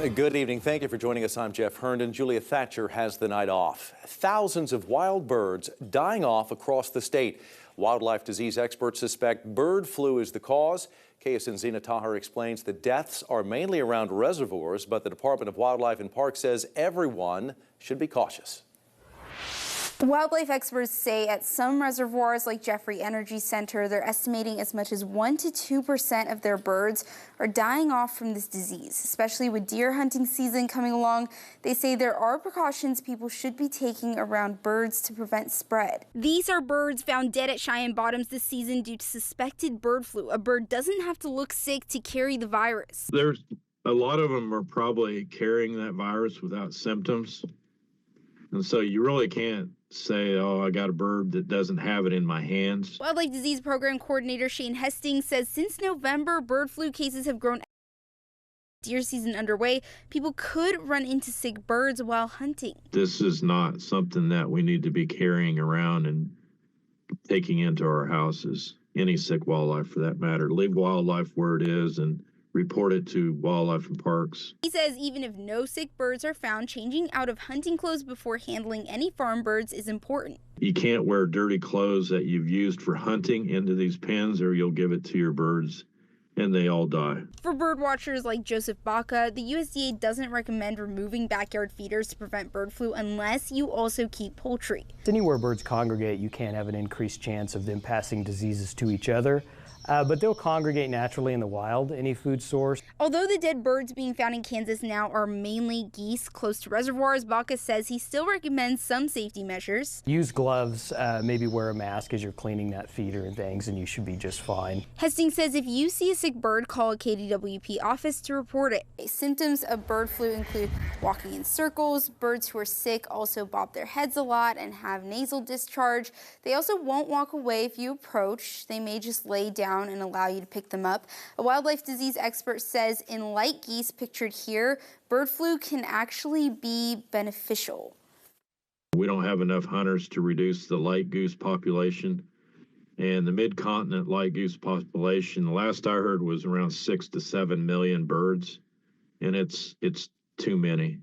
Good evening. Thank you for joining us. I'm Jeff Herndon. Julia Thatcher has the night off. Thousands of wild birds dying off across the state. Wildlife disease experts suspect bird flu is the cause. KSN's Zina Tahir explains the deaths are mainly around reservoirs, but the Department of Wildlife and Parks says everyone should be cautious. Wildlife experts say at some reservoirs like Jeffrey Energy Center, they're estimating as much as 1 to 2% of their birds are dying off from this disease, especially with deer hunting season coming along. They say there are precautions people should be taking around birds to prevent spread. These are birds found dead at Cheyenne Bottoms this season due to suspected bird flu. A bird doesn't have to look sick to carry the virus. There's a lot of them are probably carrying that virus without symptoms. And so you really can't say, oh, I got a bird that doesn't have it in my hands. Wildlife Disease Program Coordinator Shane Hestings says since November, bird flu cases have grown. Deer season underway, people could run into sick birds while hunting. This is not something that we need to be carrying around and taking into our houses. Any sick wildlife for that matter. Leave wildlife where it is and report it to Wildlife and Parks. He says even if no sick birds are found, changing out of hunting clothes before handling any farm birds is important. You can't wear dirty clothes that you've used for hunting into these pens, or you'll give it to your birds and they all die. For bird watchers like Joseph Baca, the USDA doesn't recommend removing backyard feeders to prevent bird flu unless you also keep poultry. Anywhere birds congregate, you can have an increased chance of them passing diseases to each other. But they'll congregate naturally in the wild, any food source. Although the dead birds being found in Kansas now are mainly geese close to reservoirs, Baca says he still recommends some safety measures. Use gloves, maybe wear a mask as you're cleaning that feeder and things, and you should be just fine. Hestings says if you see a sick bird, call a KDWP office to report it. Symptoms of bird flu include walking in circles. Birds who are sick also bob their heads a lot and have nasal discharge. They also won't walk away if you approach. They may just lay down and allow you to pick them up. A wildlife disease expert says in light geese pictured here, bird flu can actually be beneficial. We don't have enough hunters to reduce the light goose population, and the mid-continent light goose population, the last I heard, was around 6 to 7 million birds, and it's too many.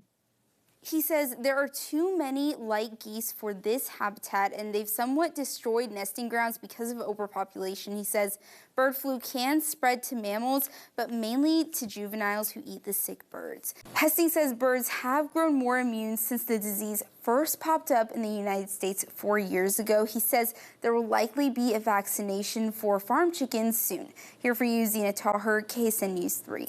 He says there are too many light geese for this habitat, and they've somewhat destroyed nesting grounds because of overpopulation. He says bird flu can spread to mammals, but mainly to juveniles who eat the sick birds. Hestings says birds have grown more immune since the disease first popped up in the United States 4 years ago. He says there will likely be a vaccination for farm chickens soon. Here for you, Zina Tahir, KSN News 3.